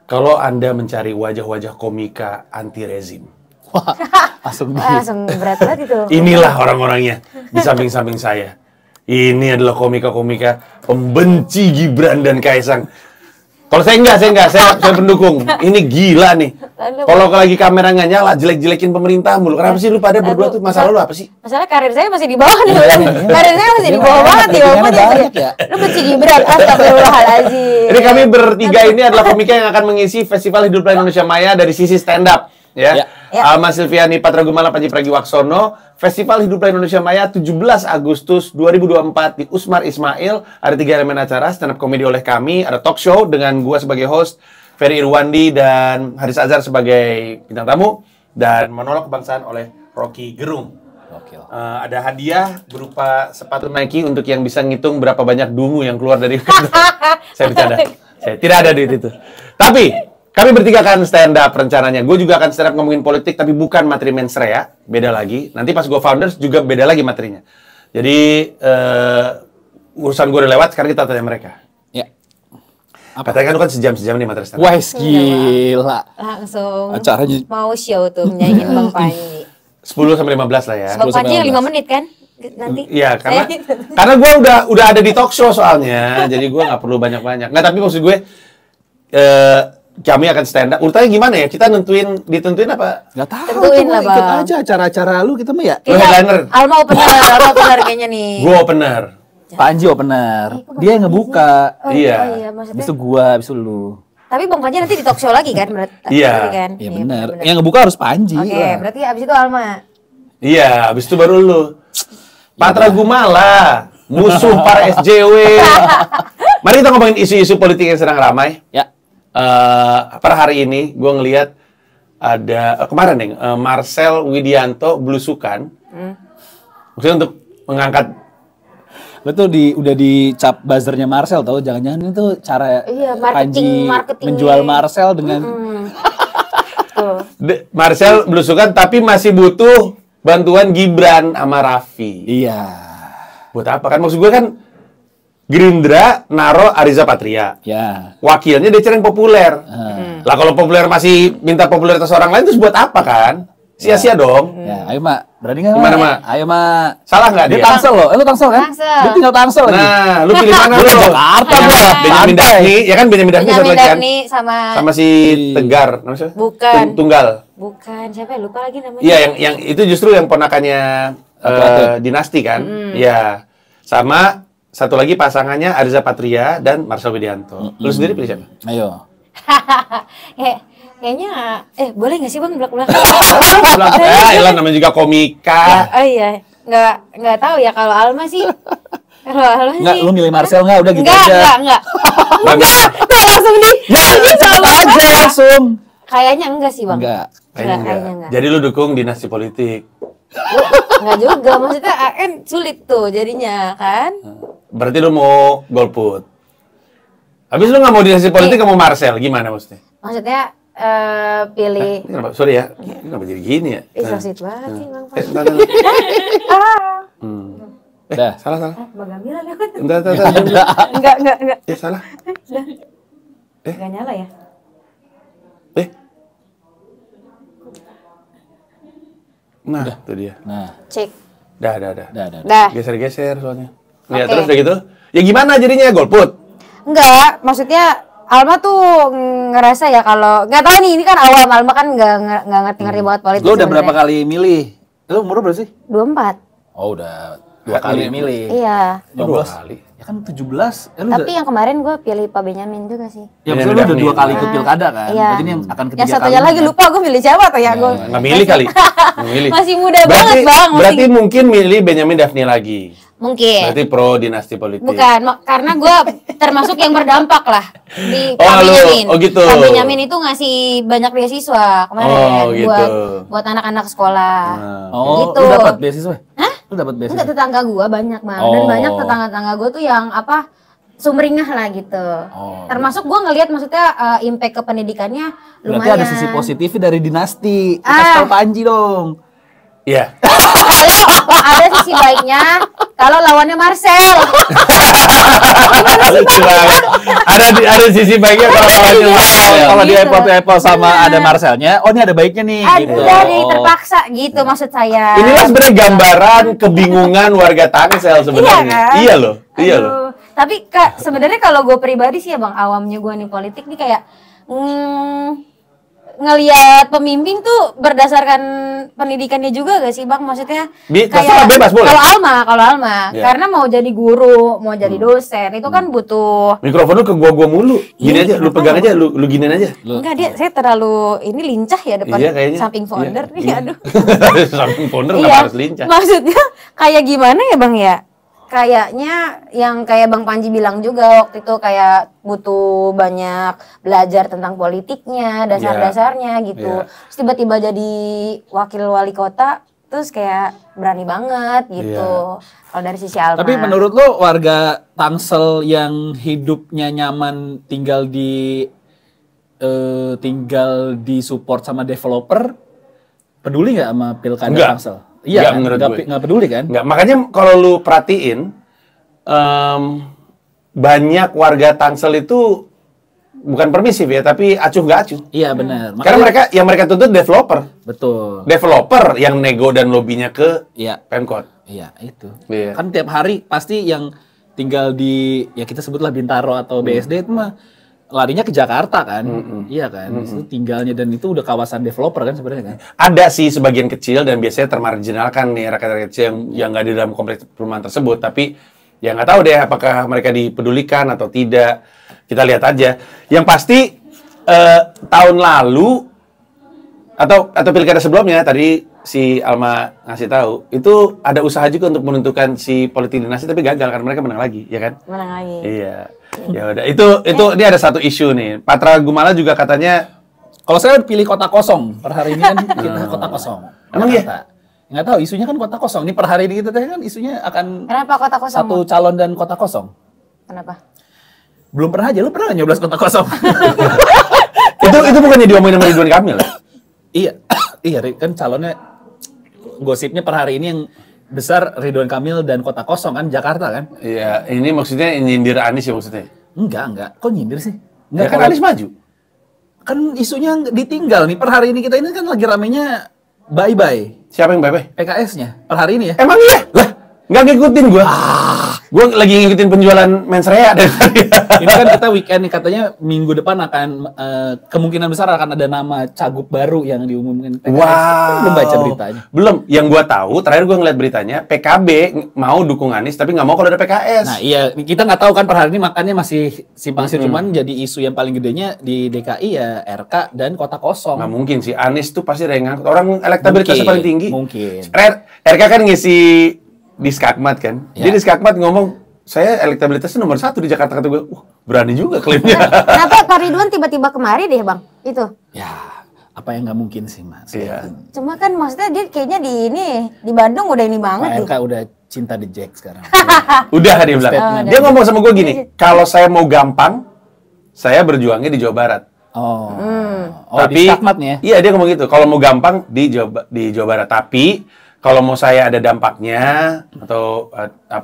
Kalau Anda mencari wajah-wajah komika anti rezim. Wah, langsung Langsung berat banget itu. Inilah orang-orangnya di samping-samping saya. Ini adalah komika-komika pembenci Gibran dan Kaisang. Kalau saya enggak, saya pendukung. Ini gila nih. Kalau lagi kamera nggak nyala, jelek-jelekin pemerintah mulu. Kenapa sih lu pada berdua tuh masalah lu apa sih? Masalah karir saya masih di bawah nih. Karir saya masih di bawah banget nih. Lu benci Gibran, astagfirullahaladzim. Jadi kami bertiga ini adalah komika yang akan mengisi Festival Hiduplah Indonesia Maya dari sisi stand up. Ya. Alma Silviani Patragumala Panji Pragiwaksono, Festival Hiduplah Indonesia Maya 17 Agustus 2024 di Usmar Ismail. Ada 3 elemen acara, stand up komedi oleh kami, ada talk show dengan gua sebagai host, Ferry Irwandi dan Haris Azhar sebagai bintang tamu, dan monolog kebangsaan oleh Rocky Gerung. Ada hadiah berupa sepatu Nike untuk yang bisa ngitung berapa banyak dungu yang keluar dari saya bercanda. Saya tidak ada duit itu. Tapi kami bertiga akan stand up rencananya. Gue juga akan stand up ngomongin politik, tapi bukan materi mensrea, beda lagi. Nanti pas gue founders juga beda lagi materinya. Jadi urusan gue udah lewat, sekarang kita tanya mereka. Ya. Katanya kan lu kan sejam-sejam nih materi stand up. Wah, gila. Langsung Acaranya mau show tuh nyanyiin Bang Panji. 10 sampai 15 lah ya. Bang Panji 5 menit kan? Nanti. Iya, karena gue udah ada di talk show soalnya, jadi gue nggak perlu banyak-banyak. Nggak, tapi maksud gue kami akan stand up. Urutannya gimana ya? Kita ditentuin apa? nggak tahu. Tentuin lah, Ikut Bang. aja acara-acara lu kita mah ya. Lu headliner. Alma opener kayaknya nih. Gue opener. Panji opener. Dia yang ngebuka. Oh, Iya. maksudnya. Habis itu gua, habis itu lu. Tapi Bang Panji nanti di talk show lagi kan? Berarti Iya. kan? Iya benar. Yang ngebuka harus Panji. Oke, lah. berarti abis itu Alma. Iya, habis itu baru lu. Patra Gumala, musuh para SJW. Mari kita ngomongin isu-isu politik yang sedang ramai. Ya. Per hari ini gue ngelihat ada kemarin nih Marcel Widianto belusukan. Maksudnya untuk mengangkat. Lu tuh udah dicap buzzernya Marcel tau, jangan-jangan itu cara Iya, Panji marketing. menjual Marcel dengan Tuh. Marcel belusukan tapi masih butuh bantuan Gibran sama Raffi. iya. Buat apa kan? Maksud gue kan Gerindra naro Ariza Patria. Ya. Wakilnya DCR yang populer. Lah kalau populer masih minta popularitas orang lain terus buat apa kan? Sia-sia dong. Ya, ayo Mak. Berani nggak Gimana, Mak? Mak? Ayo Mak. Salah nggak Dia dia? Tangsel loh. Lu Tangsel kan? Tangsel. Dia tinggal Tangsel lagi. Nah, lu pilih mana lu? Jakarta Ya, gua. Benyamin Santai. Daphni, ya kan Benyamin Daphni satu Benyamin lagi kan? Daphni sama Si Tegar, namanya siapa? Bukan. Tunggal. bukan siapa ya? Lupa lagi namanya. Iya, yang itu justru yang ponakannya Dinasti kan? Iya. Sama satu lagi pasangannya Ariza Patria dan Marcel Widianto. Lu sendiri pilih siapa? Ayo. Kayaknya boleh nggak sih Bang belak-belakan? Elah namanya juga komika. Oh iya, nggak tahu ya kalau Alma sih. Kalau Alma Enggak, sih. lu milih Marcel enggak? Udah gitu aja. Enggak. Bagus. Kok langsung di. Ya, cepet aja langsung. Kayaknya enggak sih Bang. Enggak. Kayaknya Kayaknya enggak. enggak. Jadi lu dukung dinasti politik. Enggak juga, maksudnya kan sulit tuh jadinya kan. Berarti lu mau golput. Habis lu nggak mau dinasti politik, nggak mau Marcel, gimana maksudnya? Maksudnya pilih. Ini kenapa? Sorry ya, ini kenapa jadi gini ya? Ih, so sweet banget sih Bang. Bentar. Dah. Salah. Bang Gamila kan. Bentar. Enggak. Salah. Enggak nyala ya? Nah, itu dia. Nah, Cek. Dah. Dah. Geser soalnya. Ya, Oke. terus udah gitu. Ya gimana jadinya golput? Enggak, maksudnya Alma tuh ngerasa ya kalau nggak tahu nih, ini kan awam, Alma kan nggak ngerti banget politik. lu udah berapa kali milih? Lu umur berapa sih? 24. Oh, udah 2 kali milih. Iya. Oh, 2 kali. Ya kan 17. Lu Tapi yang kemarin gue pilih Pak Benyamin juga sih. ya maksudnya lu udah Benyamin 2 kali ikut pilkada kan? Iya. Jadi ini yang akan ketiga Yang satunya kalinya lagi kan? lupa gue milih siapa tuh ya gue. Nggak milih kali. Nggak milih. Masih muda banget Bang. Berarti mungkin milih Benyamin Daphni lagi. Mungkin. Berarti pro dinasti politik. Bukan, karena gue termasuk yang berdampak lah di Pak Oh, lu. Benyamin. Oh, gitu. Pak Benyamin itu ngasih banyak beasiswa kemarin gitu. buat anak-anak sekolah. Oh, Gitu. lu dapat beasiswa? Hah? Lu dapat beasiswa? Enggak, tetangga gue banyak Bang. Dan Oh. banyak tetangga-tetangga gue tuh yang sumringah lah gitu. Oh. Termasuk gue ngelihat maksudnya impact ke pendidikannya Berarti lumayan. ada sisi positifnya dari dinasti. Ah. Kasih tau Panji dong. Iya. Kalau ada sisi baiknya, kalau lawannya Marcel. Lucu banget. Ada sisi baiknya kalau lawannya Marcel. Kalau di Gitu. Apple sama ada Marcelnya, oh ini ada baiknya nih. gitu. Ada terpaksa gitu maksud saya. Inilah sebenarnya gambaran kebingungan warga Tangsel sebenarnya. Iya kan? Iya loh. Iya loh. Aduh. Tapi Kak, sebenarnya kalau gue pribadi sih ya Bang, awamnya gue nih politik nih kayak ngelihat pemimpin tuh berdasarkan pendidikannya juga gak sih Bang? Maksudnya Terserah, bebas boleh. Kalau Alma, Iya. karena mau jadi guru, mau jadi dosen, itu kan butuh. Mikrofon lu ke gua mulu. Gini Iya, aja, lu kenapa pegang ya? aja, lu giniin aja. Enggak dia, saya terlalu ini lincah ya depan Iya kayaknya. samping founder. Iya. Iya, aduh. Samping founder Iya, kenapa harus lincah? maksudnya kayak gimana ya Bang ya? Kayaknya yang kayak Bang Panji bilang juga waktu itu kayak butuh banyak belajar tentang politiknya, dasar-dasarnya gitu. Iya. Terus tiba-tiba jadi wakil wali kota, terus kayak berani banget gitu. Kalau dari sisi Alma. Tapi menurut lo warga Tangsel yang hidupnya nyaman tinggal di support sama developer, peduli nggak sama pilkada Enggak. Tangsel? Enggak, Iya, menurut gue. nggak peduli kan? Enggak, makanya kalau lu perhatiin banyak warga Tangsel itu bukan permisif ya, tapi acuh nggak acuh. Iya benar. Karena mereka tuntut developer. betul. Developer yang nego dan lobinya ke Iya, Pemkot. iya itu. Iya. Kan tiap hari pasti yang tinggal di ya kita sebutlah Bintaro atau BSD itu mah larinya ke Jakarta kan, iya kan, itu tinggalnya dan itu udah kawasan developer kan sebenarnya kan. Ada sih sebagian kecil dan biasanya termarginalkan nih rakyat-rakyat kecil yang nggak di dalam kompleks perumahan tersebut. Tapi ya nggak tahu deh apakah mereka dipedulikan atau tidak. Kita lihat aja. Yang pasti tahun lalu atau pilkada sebelumnya tadi si Alma ngasih tahu itu ada usaha juga untuk menentukan si politik dinasti tapi gagal karena mereka menang lagi, ya kan? Menang lagi. Iya. Ya udah itu ini ada satu isu nih. Patra Gumala juga katanya Kalau saya pilih kota kosong, per hari ini kan kita kota kosong. Emang iya? Jakarta. Nggak tahu, isunya kan kota kosong. Ini per hari ini kita kan isunya akan Kenapa kota kosong? satu calon dan kota kosong. Kenapa? Belum pernah aja, lu pernah nggak nyoblos kota kosong? itu bukannya diomongin sama Ridwan Kamil? Iya, iya Ri, kan calonnya gosipnya per hari ini yang besar Ridwan Kamil dan kota kosong kan Jakarta kan? Iya, ini maksudnya nyindir Anies ya maksudnya. Enggak. Kok nyindir sih? Ya kan kalau- Anies maju. Kan isunya ditinggal nih. Per hari ini kita ini kan lagi ramenya bye-bye Siapa yang bye-bye? PKS-nya. Per hari ini ya. Emang iya? Lah, nggak ngikutin gua. Gua lagi ngikutin penjualan mensrea dari tadi. Ini kan kita weekend nih katanya minggu depan akan kemungkinan besar akan ada nama cagup baru yang diumumkan PKS. Wow. Belum baca beritanya. Belum. Yang gua tahu, terakhir gua ngeliat beritanya, PKB mau dukung Anies tapi nggak mau kalau ada PKS. Nah iya, kita nggak tahu kan per hari ini makanya masih simpang siur. Cuman jadi isu yang paling gedenya di DKI ya RK dan kota kosong. Nggak mungkin sih. Anies tuh pasti ada yang ngangkut. Orang elektabilitasnya Mungkin, paling tinggi. mungkin. RK kan ngisi di Skakmat kan. Ya. Dia di Skakmat ngomong, saya elektabilitasnya nomor 1 di Jakarta. Kata gue, berani juga klaimnya. Kenapa Pak Ridwan tiba-tiba kemari deh Bang? Itu. Ya, apa yang nggak mungkin sih Mas? Iya. Cuma kan maksudnya dia kayaknya di Bandung udah ini banget Pak nih. RK udah cinta The Jack sekarang. Udah dia bilang. Statement. Dia ngomong sama gue gini, kalau saya mau gampang, saya berjuangnya di Jawa Barat. Oh, Tapi di Skakmat nih ya? Iya, dia ngomong gitu. Kalau mau gampang di Jawa Barat. Tapi kalau mau saya ada dampaknya atau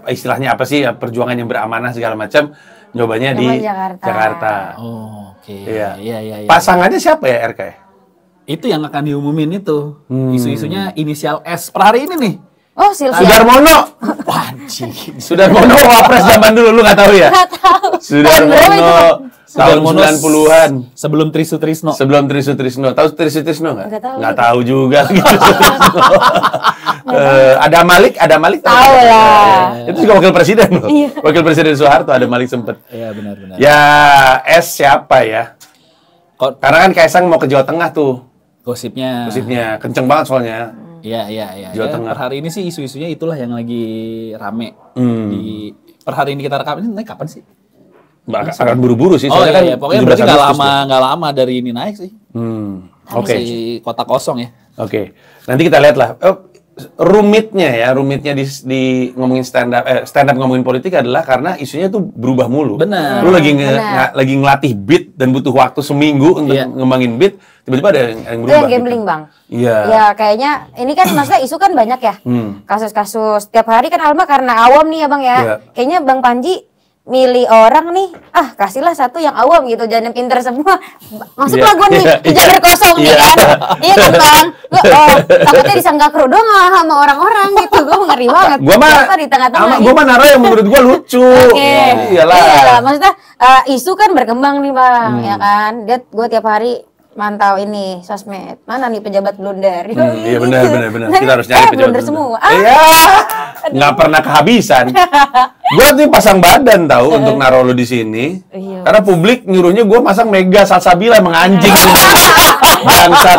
istilahnya apa sih perjuangan yang beramanah segala macam, nyobanya di Jakarta. Jakarta. Oh, oke. Iya. Iya. Pasangannya siapa ya RK? ya? Itu yang akan diumumin itu. Isu-isunya inisial S per hari ini nih. Oh, Silvia. Sudarmono. Anjing. Sudarmono wapres zaman dulu lu nggak tahu ya? Nggak tahu. Tahun berapa itu, Sudarmono Bang? tahun Sudarmono 90-an. Sebelum Trisno. Sebelum Trisno. Tahu Trisno nggak? Nggak tahu. Nggak tahu juga gitu. Ada Malik Tahu lah. Itu juga wakil presiden loh. Iya. Wakil presiden Soeharto ada Malik sempet. Iya, benar. Ya S siapa ya? Kok Karena kan Kaisang mau ke Jawa Tengah tuh. gosipnya. Gosipnya kenceng banget soalnya. Iya. Jawa Ya, Tengah. per hari ini sih isu-isunya itulah yang lagi rame. Hmm. Di per hari ini kita rekam ini naik kapan sih? Akan buru-buru sih. Oh soalnya iya, kan pokoknya 17 berarti Agustus tuh. nggak lama dari ini naik sih. Oke. Si kota kosong ya. Oke. Nanti kita lihat lah. rumitnya di ngomongin stand up ngomongin politik adalah karena isunya tuh berubah mulu. Benar. Lu lagi ngelatih beat dan butuh waktu seminggu untuk ngembangin beat, tiba-tiba ada yang berubah. Itu yang gambling, gitu. Bang. Iya. Ya kayaknya ini kan maksudnya isu kan banyak ya. Kasus-kasus tiap hari kan Alma karena awam nih ya Bang ya. Iya. Kayaknya Bang Panji milih orang nih, kasihlah satu yang awam gitu, jangan yang pinter semua. Masuklah gue nih, kejar kosong nih kan. Iya kan Bang? Takutnya disangka kerudung sama orang-orang gitu. Gue ngeri banget. Gue mah di tengah-tengah. Gue mah naruh yang menurut gue lucu. Oke. Iyalah. Maksudnya isu kan berkembang nih Bang, ya kan. Gue tiap hari mantau ini sosmed. Mana nih pejabat blunder? Iya benar. Kita harus nyari pejabat blunder semua. Iya. Nggak pernah kehabisan. Gue tuh pasang badan tahu untuk naruh lu di sini. Iya. Karena publik nyuruhnya gue masang Mega Salsabila emang anjing. Bangsat.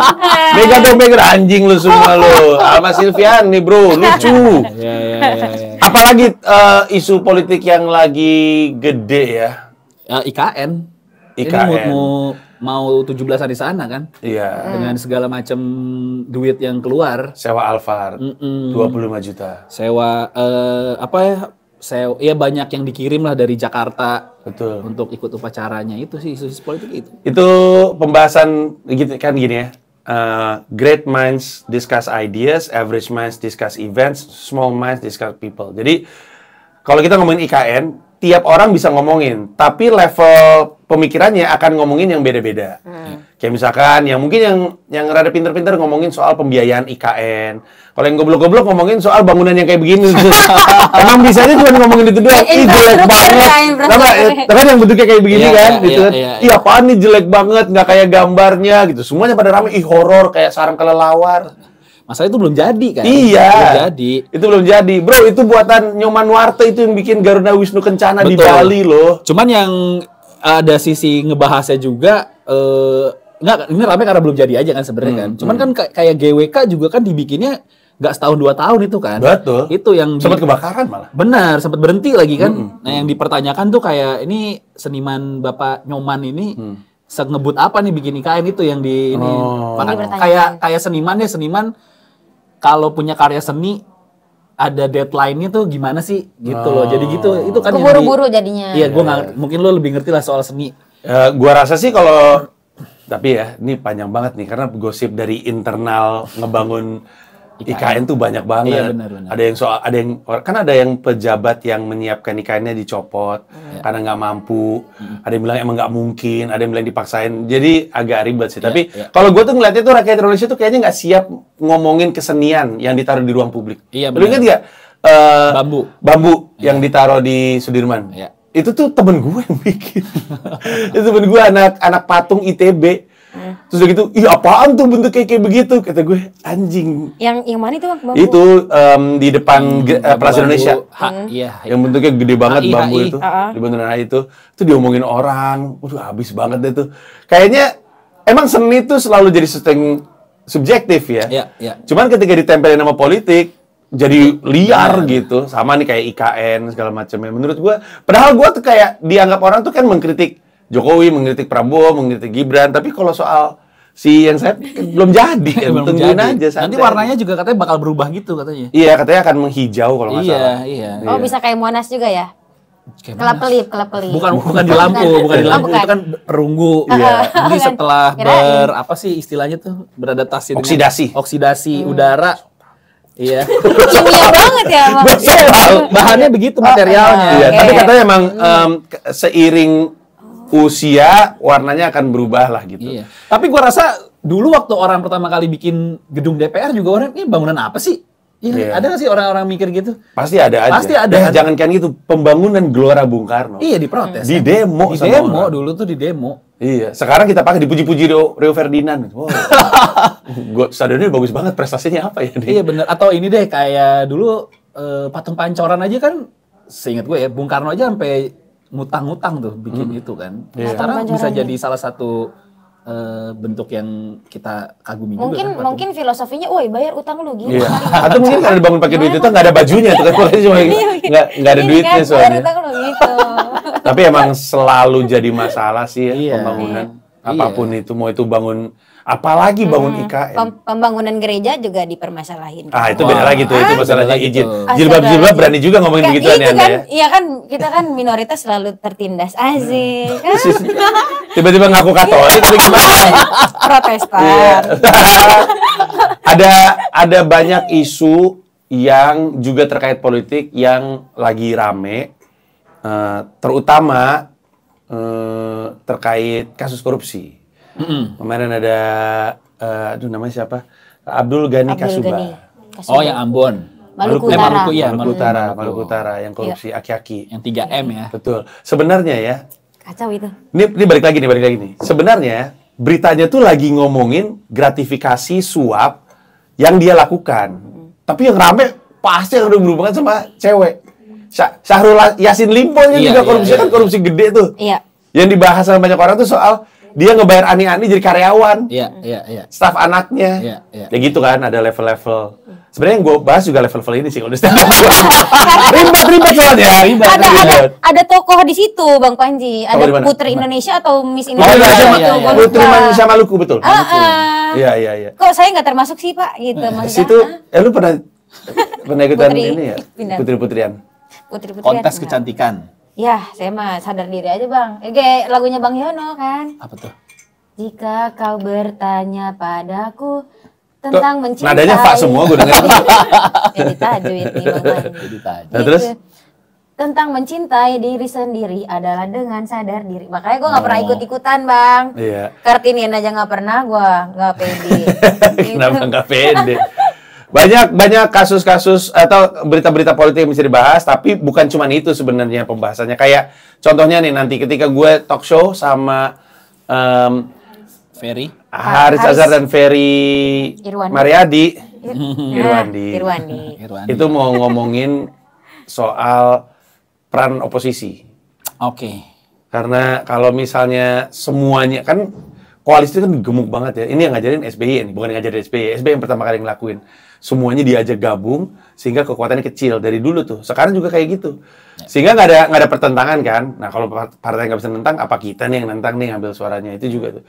Mega dong Mega anjing lu semua lu. Alma Silvian nih bro, lucu. Iya. Apalagi isu politik yang lagi gede ya. IKN. IKN. Ini mau 17-an di sana kan? Iya. Dengan segala macam duit yang keluar. Sewa Alphard 25 juta. Sewa ya banyak yang dikirim lah dari Jakarta. Betul. Untuk ikut upacaranya itu sih isu politik itu. Itu pembahasan gitu kan gini ya. Great minds discuss ideas, average minds discuss events, small minds discuss people. Jadi kalau kita ngomongin IKN, tiap orang bisa ngomongin, tapi level pemikirannya akan ngomongin yang beda-beda. Kayak misalkan yang mungkin yang rada pinter-pinter ngomongin soal pembiayaan IKN. Kalau yang goblok-goblok ngomongin soal bangunan yang kayak begini. Emang bisanya cuma ngomongin itu doang. Ih jelek banget. Tapi yang bentuknya kayak begini kan, gitu kan. Ih apaan nih jelek banget, nggak kayak gambarnya gitu. Semuanya pada rame, ih horor kayak sarang kelelawar. Masalah itu belum jadi kan? Iya. Belum jadi. Itu belum jadi. Bro, itu buatan Nyoman Warte itu yang bikin Garuda Wisnu Kencana di Bali loh. Cuman yang ada sisi ngebahasnya juga ini rame karena belum jadi aja kan sebenarnya kan. Cuman kan kayak GWK juga kan dibikinnya nggak setahun 2 tahun itu kan. Betul. Itu yang sempat kebakaran malah. Benar, sempat berhenti lagi kan. Nah, yang dipertanyakan tuh kayak ini seniman Bapak Nyoman ini ngebut apa nih bikin IKN itu yang di ini. Kayak seniman kalau punya karya seni ada deadline-nya tuh gimana sih gitu loh. Jadi gitu itu kan keburu-buru jadinya. Iya, mungkin lo lebih ngerti lah soal seni. Gua rasa sih kalau tapi ya ini panjang banget nih karena gosip dari internal ngebangun IKN tuh banyak banget. Iya, benar. Ada yang pejabat yang menyiapkan IKN-nya dicopot karena nggak mampu. Ada yang bilang emang nggak mungkin, ada yang bilang dipaksain. Jadi agak ribet sih. Tapi kalau gue tuh ngeliatnya tuh rakyat Indonesia tuh kayaknya nggak siap ngomongin kesenian yang ditaruh di ruang publik. Iya, lu ingat nggak? Bambu yang ditaruh di Sudirman. Iya. Itu tuh temen gue yang bikin. Itu temen gue anak patung ITB. Terus udah gitu, ih apaan tuh bentuk kayak begitu? Kata gue, anjing. Yang mana itu Bang? Bambu? Itu di depan Plaza Indonesia. Iya. Yang bentuknya gede banget bambu itu. Di Bundaran HI itu. Itu diomongin orang. Waduh habis banget deh tuh. Kayaknya emang seni tuh selalu jadi sesuatu yang subjektif ya. Iya. Cuman ketika ditempelin sama politik, jadi liar gitu. Sama nih kayak IKN segala macamnya. Menurut gue, padahal gue tuh kayak dianggap orang tuh kan mengkritik Jokowi, mengkritik Prabowo, mengkritik Gibran, tapi kalau soal yang saya belum jadi, tungguin aja santai. Nanti warnanya juga katanya bakal berubah gitu katanya. Iya, katanya akan menghijau kalau nggak salah. Iya. Oh, bisa kayak Monas juga ya? Kelap-kelip. Bukan di lampu, itu kan perunggu. Iya. Jadi setelah apa sih istilahnya tuh beradaptasi oksidasi udara. Iya. Kimia banget ya, Bang. Bahannya begitu materialnya. Iya, tapi katanya emang seiring usia warnanya akan berubah lah gitu. Iya. Tapi gua rasa dulu waktu orang pertama kali bikin gedung DPR juga orang ini bangunan apa sih? Iya. Ada nggak sih orang-orang mikir gitu? Pasti ada aja. Pasti ada. Jangan kan gitu, pembangunan Gelora Bung Karno. Iya, diprotes. Di demo sama orang. Dulu tuh di demo. Iya, sekarang kita pakai dipuji-puji Rio Ferdinand. Wow. Stadionnya bagus banget, prestasinya apa ya? Iya bener. Atau ini deh kayak dulu patung Pancoran aja kan, seingat gue ya, Bung Karno aja sampai ngutang-ngutang tuh bikin itu kan. Iya. Sekarang bisa jadi salah satu bentuk yang kita kagumi juga kan. Mungkin filosofinya, woi bayar utang lu gitu. Iya. Atau mungkin kalau dibangun pakai duit itu nggak ada bajunya tuh kan, cuma nggak ada duitnya soalnya. Bayar utang lu gitu. Tapi emang selalu jadi masalah sih ya, pembangunan. Apapun itu, mau itu bangun, apalagi bangun IKN. Pembangunan gereja juga dipermasalahin. Itu beda lagi tuh, itu masalahnya izin. tuh. Jilbab berani juga ngomongin begituan ya, kan, iya kan, kita kan minoritas selalu tertindas. Asik. Tiba-tiba ngaku Katolik atau gimana? Protestan. Ada banyak isu yang juga terkait politik yang lagi rame, terutama terkait kasus korupsi. Kemarin ada, namanya siapa? Abdul Ghani Kasuba. Oh, yang Ambon. Maluku Utara. Maluku Utara yang korupsi aki-aki. Yang 3M ya. Betul. Sebenarnya ya. Kacau itu. Ini balik lagi nih. Sebenarnya beritanya tuh lagi ngomongin gratifikasi suap yang dia lakukan. Tapi yang rame pasti yang udah berhubungan sama cewek. Syahrul Yassin Limpo juga korupsi, kan korupsi gede tuh. Iya. Yang dibahas sama banyak orang tuh soal dia ngebayar ani-ani jadi karyawan. Iya. Staf anaknya. Iya. Ya gitu kan, ada level-level. Sebenarnya yang gue bahas juga level-level ini sih kalau udah ribet soalnya. Ada tokoh di situ, Bang Panji. Ada Putri Indonesia atau Miss Indonesia. Putri Indonesia Maluku, betul. Iya. Kok saya nggak termasuk sih, Pak? Gitu maksudnya. Situ, lu pernah ikutan ini ya? Putri-putrian. Kontes kecantikan. Ya, saya mah sadar diri aja, Bang. Kayak lagunya Bang Yono kan. Apa tuh? Jika kau bertanya padaku tentang mencintai. Nadanya Pak semua gue denger. Jadi tajwid nih, Bang Panji. Jadi tajwid. Nah, terus? Tentang mencintai diri sendiri adalah dengan sadar diri. Makanya gue nggak pernah ikut-ikutan, Bang. Iya. Kartinian aja nggak pernah, gue nggak pede. Kenapa nggak pede? Banyak kasus-kasus atau berita-berita politik yang bisa dibahas, tapi bukan cuma itu sebenarnya pembahasannya. Kayak contohnya nih, nanti ketika gue talk show sama Ferry, Haris Azhar dan Ferry Mariadi, Irwandi. Itu mau ngomongin soal peran oposisi. Oke. Karena kalau misalnya semuanya, kan koalisi itu kan gemuk banget ya. Ini yang ngajarin SBY nih, bukan yang ngajarin SBY. SBY yang pertama kali ngelakuin. Semuanya diajak gabung sehingga kekuatannya kecil dari dulu tuh. Sekarang juga kayak gitu. Sehingga nggak ada pertentangan kan. Nah kalau partai nggak bisa nentang, apa kita nih yang nentang nih ngambil suaranya, itu juga tuh.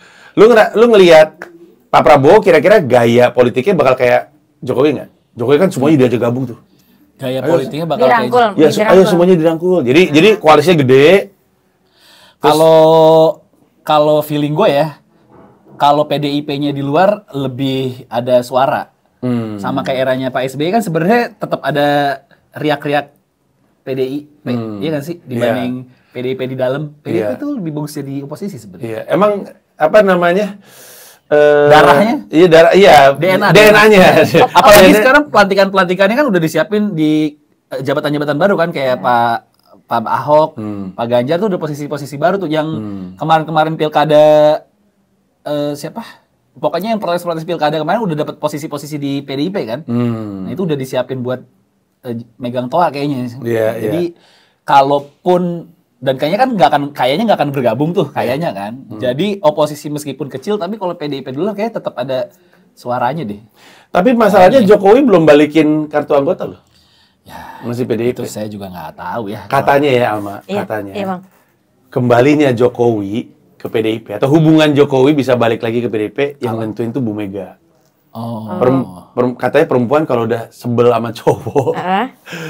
Lu ngelihat Pak Prabowo kira-kira gaya politiknya bakal kayak Jokowi nggak? Jokowi kan semuanya diajak gabung tuh. Gaya politiknya bakal dirangkul, kayak ya, ayo semuanya dirangkul. Jadi koalisinya gede. Kalau feeling gue ya, kalau PDIP-nya di luar lebih ada suara. Sama kayak eranya Pak SBY kan sebenarnya tetap ada riak-riak PDIP, iya kan sih, dibanding PDIP di dalam. PDIP itu lebih bagus jadi oposisi sebenarnya. Iya, emang apa namanya? Darahnya? Iya, DNA-nya. Apalagi sekarang pelantikannya kan udah disiapin di jabatan-jabatan baru kan, kayak Pak Ahok, Pak Ganjar tuh udah posisi-posisi baru tuh yang kemarin-kemarin pilkada siapa? Pokoknya yang protes-protes pilkada kemarin udah dapat posisi-posisi di PDIP kan. Nah, itu udah disiapin buat megang toa kayaknya. Jadi kalaupun, dan kayaknya kan nggak akan bergabung tuh kayaknya kan. Jadi oposisi meskipun kecil, tapi kalau PDIP dulu kayak tetap ada suaranya deh. Tapi masalahnya Jokowi belum balikin kartu anggota loh. Ya, masih PDIP. Itu saya juga nggak tahu ya. Katanya ya Alma, katanya. Iya, Bang. Kembalinya Jokowi ke PDIP atau hubungan Jokowi bisa balik lagi ke PDIP, yang nentuin tuh Bu Mega. Katanya perempuan kalau udah sebel sama cowok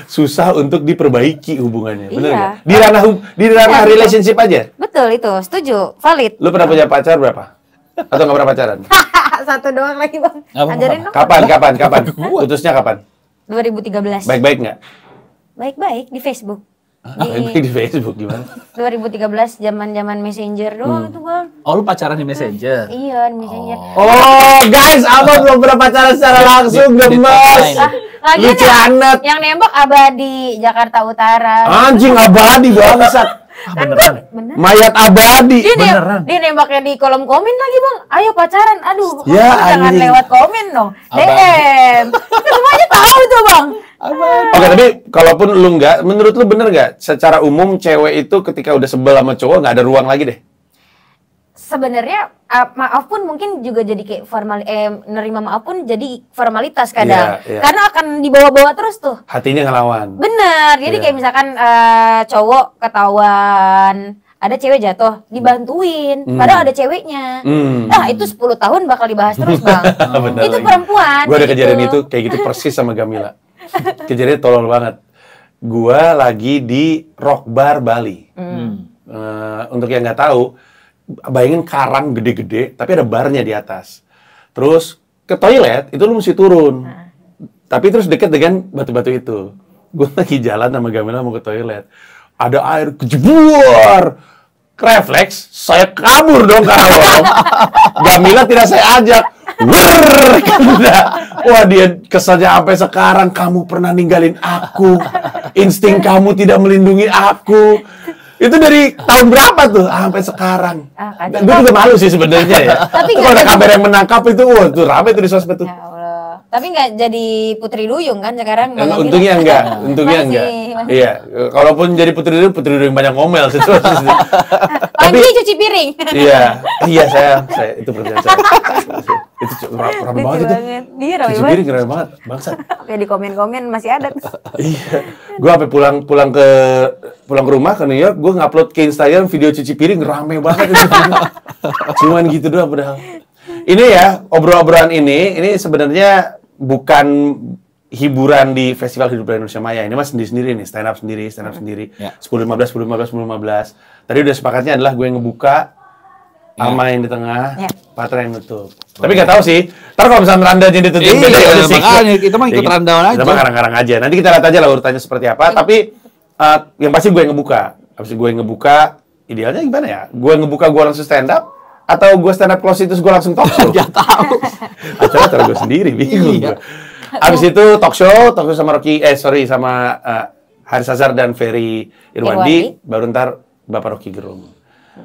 susah untuk diperbaiki hubungannya, bener nggak? Di ranah relationship aja. Betul, itu setuju, valid. Lu pernah punya pacar berapa? Atau nggak pernah pacaran? Satu doang lagi, Bang. Ajarin dong. Kapan? Putusnya kapan? 2013. Baik-baik nggak? Baik-baik di Facebook. Baik-baik di Facebook gimana? 2013 zaman Messenger doang tuh, Bang. Oh, lu pacaran di Messenger? Iya, di Messenger. Oh, guys, Alma belum pernah pacaran secara langsung, gemes. Lucu anet. Yang nembak Abadi, Jakarta Utara. Anjing, Abadi bangsat. Beneran? Bener. Mayat abadi. Dia nembaknya di kolom komen lagi, Bang. Ayo pacaran. Aduh, ya, jangan lewat komen dong. DM. Semuanya tahu tuh, Bang. Oke, tapi kalaupun lu nggak, menurut lu bener nggak? Secara umum cewek itu ketika udah sebel sama cowok nggak ada ruang lagi deh? Sebenarnya maaf pun mungkin juga jadi kayak nerima maaf pun jadi formalitas kadang. Karena akan dibawa-bawa terus tuh. Hatinya ngelawan. Bener. Jadi kayak misalkan cowok ketahuan ada cewek jatuh, dibantuin. Padahal ada ceweknya. Nah, itu 10 tahun bakal dibahas terus, Bang. Itu perempuan. Gue ada kejadian itu, kayak gitu persis sama Gamila. Kejadiannya tolol banget. Gue lagi di Rock Bar Bali. Untuk yang nggak tahu, bayangin karang gede-gede, tapi ada barnya di atas. Terus ke toilet, itu lu mesti turun. Tapi terus deket dengan batu-batu itu. Gue lagi jalan sama Gamila mau ke toilet. Ada air kejebur. Refleks, saya kabur dong ke kolong. Gamila tidak saya ajak. Wah, dia kesannya sampai sekarang, kamu pernah ninggalin aku. Insting kamu tidak melindungi aku. Itu dari tahun berapa tuh? Sampai sekarang. Dan gue juga malu sih sebenarnya ya. Tapi kalau ada kamera yang menangkap itu, wah, tuh rame tuh di sosmed tuh. Ya Allah. Tapi nggak jadi Putri Duyung kan sekarang? Untungnya enggak, untungnya enggak. Iya, kalaupun jadi Putri Duyung banyak ngomel sih. Tapi cuci piring. Iya saya itu pekerjaan saya. Itu rame banget itu. Dia rame cuci banget. piring rame banget, bangsat. Kayak di komen-komen masih ada. Iya, gue sampai pulang ke rumah ke New York, gue ngupload ke Instagram video cuci piring rame banget itu. Cuman gitu doang padahal. Ini ya, obrolan ini sebenarnya bukan hiburan di Festival Hidup Layak Indonesia Maya. Ini mah sendiri-sendiri nih, stand up sendiri. Ya. 10-15. Tadi udah sepakatnya adalah gue yang ngebuka, Alma yang di tengah, Patra yang nutup. Tapi nggak tahu sih, ntar kalau misalnya randanya ditutup beda ya udah sih. Makanya kita mah ikut rundown aja. Kita mah karang-karang aja. Nanti kita lihat aja lah urutannya seperti apa. Tapi yang pasti gue yang ngebuka. Habis gue yang ngebuka, idealnya gimana ya? Gue ngebuka, gue langsung stand up, atau gue stand up close itu gue langsung talk show? Gak tahu. Acara gue sendiri, bingung gue. Abis itu talk show sama sama Haris Azhar dan Ferry Irwandi, baru ntar Bapak Rocky Gerung.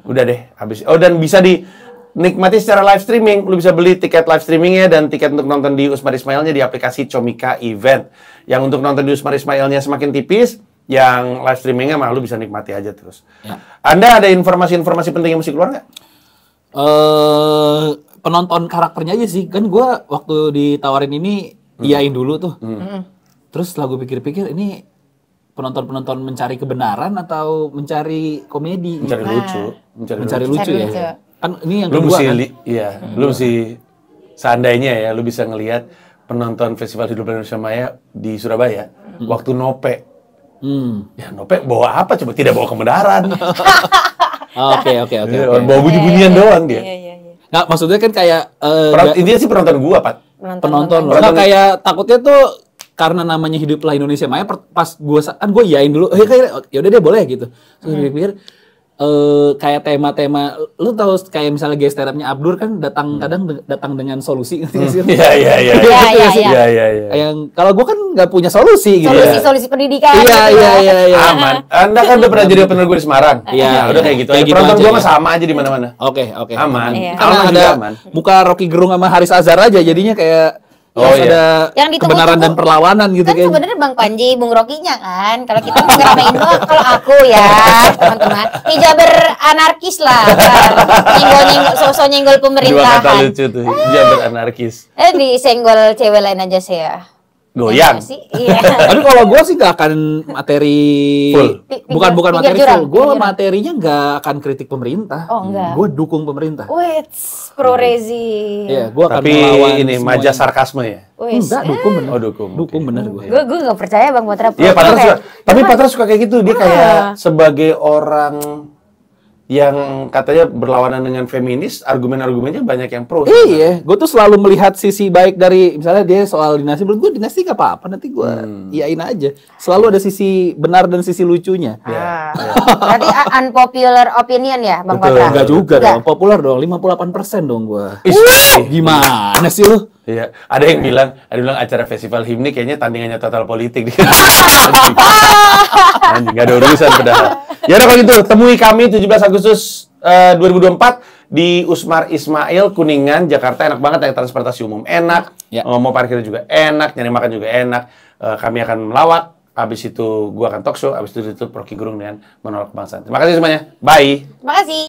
Udah deh, habis. Oh, dan bisa dinikmati secara live streaming. Lu bisa beli tiket live streamingnya dan tiket untuk nonton di Usmar Ismailnya di aplikasi Comika Event. Yang untuk nonton di Usmar Ismailnya semakin tipis, yang live streamingnya mah lu bisa nikmati aja terus. Ya. Anda ada informasi-informasi penting yang mesti keluar nggak? Penonton karakternya aja sih. Kan gue waktu ditawarin ini, iyain dulu tuh. Terus setelah gue pikir-pikir, ini penonton mencari kebenaran atau mencari komedi? Mencari lucu ya. Kan ini yang lu kedua mesti, kan? Iya, lu mesti seandainya ya, lu bisa ngelihat penonton Festival Hidup Layak Indonesia Maya di Surabaya waktu Nope. Ya Nope bawa apa coba? Tidak bawa kebenaran. Oke. Bawa bunyi-bunyian doang dia. Nggak, maksudnya kan kayak intinya sih penonton gua, Pat. Penonton. Nggak, kayak takutnya tuh karena namanya Hiduplah Indonesia Maya, pas gue iyain dulu, yaudah deh boleh gitu. Terus gue pikir kayak tema-tema, lu tahu kayak misalnya guest stand up-nya Abdur kan kadang datang dengan solusi. Iya. Yang kalau gue kan nggak punya solusi gitu. Solusi pendidikan. Iya. Aman. Anda kan udah pernah jadi opener gue di Semarang. Iya, udah kayak gitu. Penonton gue mah sama aja di mana-mana. Oke. Aman. Karena ada muka Rocky Gerung sama Haris Azhar aja, jadinya kayak ada yang kebenaran dan perlawanan gitu kan. Sebenarnya Bang Panji, Bung Rokinya kan. Kalau kita mau ngeramein doang, kalau aku ya teman-teman, hijaber anarkis lah. Sosok nyenggol pemerintahan. Dua kata lucu tuh, hijaber anarkis. Disenggol cewek lain aja sih ya. Goyang. Iya. Aduh, kalau gue sih nggak akan materi full. Bukan materi full. Gue materinya nggak akan kritik pemerintah. Oh enggak. Gue dukung pemerintah. Wait, pro rezi. Iya, gue akan tapi melawan ini maja sarkasme ya. Enggak, dukung bener. Oh, dukung bener gue. Gue nggak percaya Bang Patra. Iya, Patra suka. Tapi Patra suka kayak gitu. Dia kayak sebagai orang yang katanya berlawanan dengan feminis, argumen-argumennya banyak yang pro. Iya, gue tuh selalu melihat sisi baik dari, misalnya dia soal dinasti, menurut gue dinasti gak apa-apa, nanti gue iyain aja. Selalu ada sisi benar dan sisi lucunya. Berarti unpopular opinion ya, Bang Patra? Enggak juga dong, populer dong, 58% dong gue. Gimana sih lu? Iya, ada yang bilang acara festival himni kayaknya tandingannya total politik. Anjing, gak ada urusan padahal. Ya udah kalau gitu, temui kami 17 Agustus 2024 di Usmar Ismail, Kuningan, Jakarta. Enak banget, naik transportasi umum enak, mau parkir juga enak, nyari makan juga enak. Kami akan melawak, habis itu gua akan talk show, habis itu Rocky Gerung dengan Menolak Kebangsaan. Terima kasih semuanya, bye. Terima kasih.